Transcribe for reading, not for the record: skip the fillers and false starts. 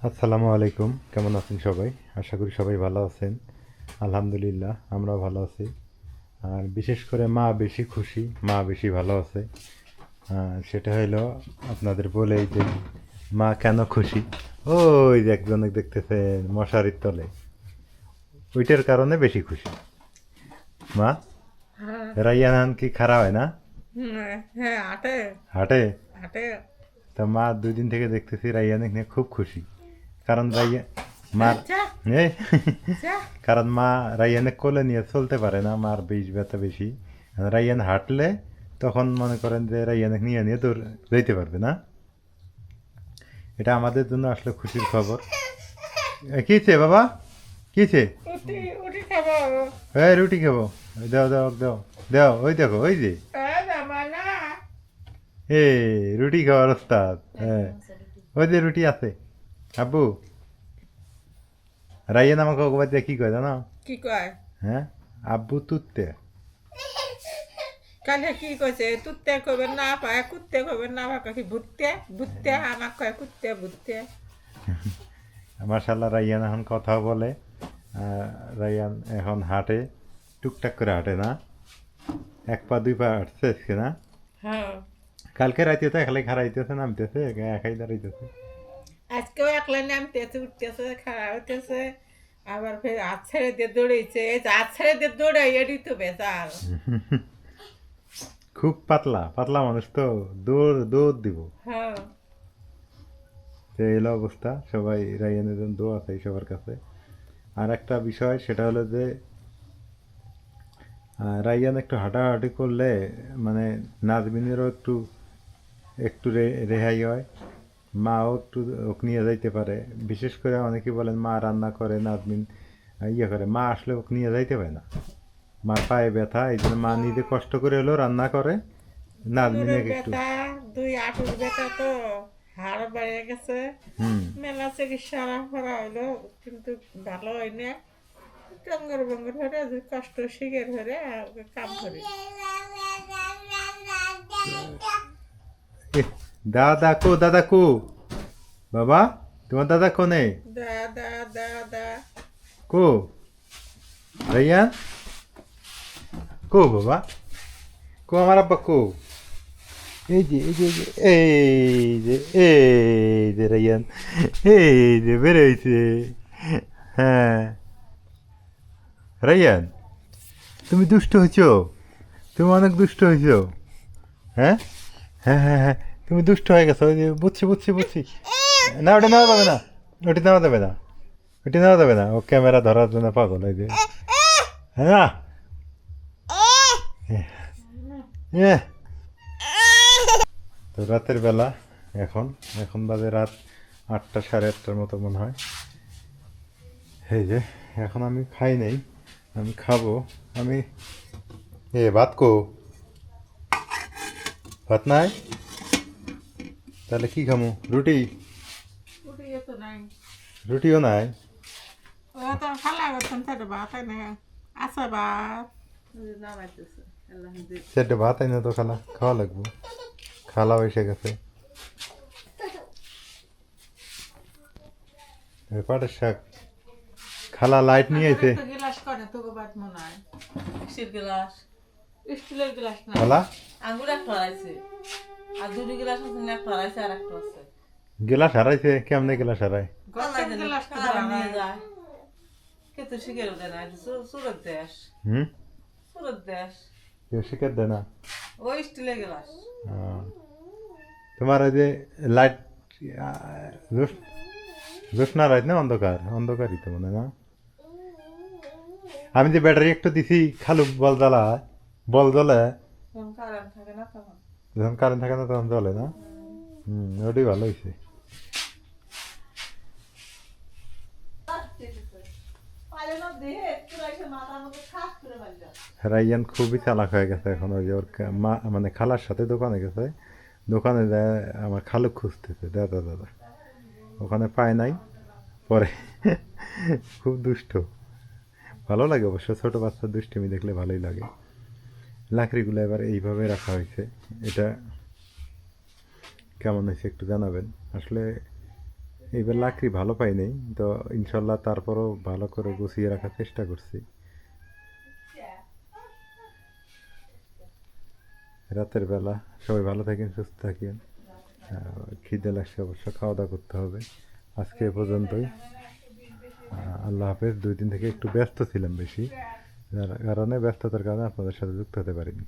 আসসালামু আলাইকুম, কেমন আছেন সবাই? আশা করি সবাই ভালো আছেন। আলহামদুলিল্লাহ আমরাও ভালো আছি। আর বিশেষ করে মা বেশি খুশি, মা বেশি ভালো আছে। সেটা হইলো আপনাদের বলেই যে মা কেন খুশি। ওই যে একজন দেখতেছেন মশারির তলে, ওইটার কারণে বেশি খুশি মা। হ্যাঁ। রাইয়ান কি খারাপ হয় না? হ্যাঁ, হাঁটে। হাটে। হাঁটে। তা মা 2 দিন থেকে দেখতেছি রাইয়ানে নিয়ে খুব খুশি। কারণ রাইয়া মার আচ্ছা। এই আচ্ছা। কারণ মা রাইয়ানে কোলে নিয়ে চলতে পারে না, মার বিষ ব্যথা বেশি। আর রাইয়ান হাঁটলে তখন মনে করেন যে রাইয়ানে নিয়ে নিয়ে দৌড় যেতে পারবে না। এটা আমাদের জন্য আসলে খুশির খবর। কিছে বাবা, কিছে? উঠি উঠি খাবো। এই রুটি খাবো। দাও দাও দাও দাও, ওই দেখো ওই যে জামানা। এ রুটি খাওয়ার ওস্তাদ। হ্যাঁ, ওই যে রুটি আছে। আব্বু, রাইয়ান আমাকে ওগুলো দিয়ে কি কয় জানো? কি কয়? হ্যাঁ, আব্বু তুত্তে। কালে কি কইছে? তুত্তে কইবে না পায়, কুত্তে কইবে না পায়, কি ভুত্তে ভুত্তে আমাক কয় কুত্তে ভুত্তে। মাশাল্লাহ রাইয়ান এখন কথাও বলে। রাইয়ান এখন হাঁটে, টুকটাক করে হাঁটে না, 1 পা 2 পা হাঁটছে আজকে না? হ্যাঁ। কালকে রাইতে তো একলাই খারাইতেছে, নামতেছে একাই দাঁড়াইতেছে। আজকেও একলা নামতেছে, উঠতেছে, খাড়া হইতেছে, আবার ফের হাত ছেড়ে দিয়ে দৌড়েছে। এই যে হাত ছেড়ে দিয়ে দৌড়াই এডি তো বেজাল। খুব পাতলা পাতলা মানুষ তো, দৌড় দৌড় দিব। হ্যাঁ। তো এলো অবস্থা, সবাই রাইয়ানের জন্য দোয়া চাই সবার কাছে। আর একটা বিষয় সেটা হলো যে রাইয়ান একটু হাঁটাহাঁটি করলে মানে নাজমিনেরও একটু একটু রেহাই হয়, মাও একটু ওকে নিয়ে যাইতে পারে। বিশেষ করে অনেকে বলেন মা রান্না করে নাজমিন ইয়ে করে, মা আসলে ওকে নিয়ে যাইতে পারে না, মার পায়ে ব্যথা, এই জন্য মা নিজে কষ্ট করে হলেও রান্না করে কোমরের নাজমিনকে একটু। ব্যথা, দুই হাঁটুর ব্যথা তো, হাড় বেড়ে গেছে। হুম। মেলা চিকিৎসা করা হলো, কিন্তু ভালো হয় না। টঙ্গর বঙ্গর ধরে যে কষ্ট শিখের ধরে কাম করি। এহ, দাদা কো, দাদা কো, বাবা তোমার দাদা কোনে? দা দা দা দা। কো রাইয়ান, কো বাবা, কো আমার আব্বা কো? এই যে এই যে এই যে এই যে রাইয়ান, এই যে বেরোইছে। হ্যাঁ রাইয়ান, তুমি দুষ্ট হয়েছো, তুমি অনেক দুষ্ট হয়েছো। হ্যাঁ হ্যাঁ হ্যাঁ হ্যাঁ, তুমি দুষ্ট হয়ে গেছো। ওই যে বুঝছি বুঝছি বুঝছি। না ওটা নেওয়া যাবে না, ওটি নেওয়া যাবে না, ওটি নেওয়া যাবে না, ও ক্যামেরা ধরার জন্য পাগল। ওই যে হ্যাঁ হ্যাঁ। তো রাতের বেলা এখন, এখন বাজে রাত 8টা 8:30টার মতো মনে হয়। এই যে এখন আমি খাই নাই, আমি খাবো। আমি ভাত কো, ভাত নাই? তাহলে কি খামো? রুটি? উঠি তো নাই। রুটিও নাই? ও তো খালা করতাম তার ভাত না। আচ্ছা ভাত নামাইতেছে। সেটা ভাত আইনা তো খালা খাওয়া লাগবো, খালা এসে গেছে। পাটের শাক, খালা লাইট নিয়ে আইছে। গিলাস করে তো ভাত মনে হয়। কিসের গিলাস? স্টিলের গিলাস না। খালা আঙ্গুর একটা হারাইছে। আর দুটো গিলাস আছে না, একটা হারাইছে আর একটা আছে। গেলাস হারাইছে? কেমনে গেলাস হারাই? গতর গিলাস তো ধরা নিয়ে যায়। কে তো শিখেও দেয় না, এটা সুরত দেশ। হুম, সুরত দেশ। কেউ শিকার দেয় না। ওই স্টিলের গিলাস। আহ, তোমার ওই যে লাইট জ্যোৎস্না রাত না, অন্ধকার অন্ধকারই তো মনে হয় না? আমি যে ব্যাটারি একটু দিছি খালু বল জ্বালা, বল জ্বলে তখন কারেন্ট থাকে না তখন। যখন কারেন্ট থাকে না তখন জ্বলে না। ওটাই ভালো হয়েছে। রাইয়ান খুবই চালাক হয়ে গেছে এখন। ওই যে ওর মা মানে খালার সাথে দোকানে গেছে, দোকানে যায় আমার খালু খুঁজতেছে, দাদা দাদা, ওখানে পায় নাই। পরে খুব দুষ্ট, ভালো লাগে অবশ্য, ছোটো বাচ্চার দুষ্টিমি দেখলে ভালোই লাগে। লাকড়িগুলো এবার এইভাবে রাখা হয়েছে, এটা কেমন হয়েছে একটু জানাবেন। আসলে এইবার লাকড়ি ভালো পাই নাই, তো ইনশাল্লাহ তারপরও ভালো করে গুছিয়ে রাখার চেষ্টা করছি। রাতের বেলা সবাই ভালো থাকেন, সুস্থ থাকেন। খিদে লাগছে অবশ্য, খাওয়া দাওয়া করতে হবে। আজকে এ পর্যন্তই। আল্লাহ হাফেজ। 2 দিন থেকে একটু ব্যস্ত ছিলাম বেশি, যার কারণে ব্যস্ততার কারণে আপনাদের সাথে যুক্ত হতে পারিনি।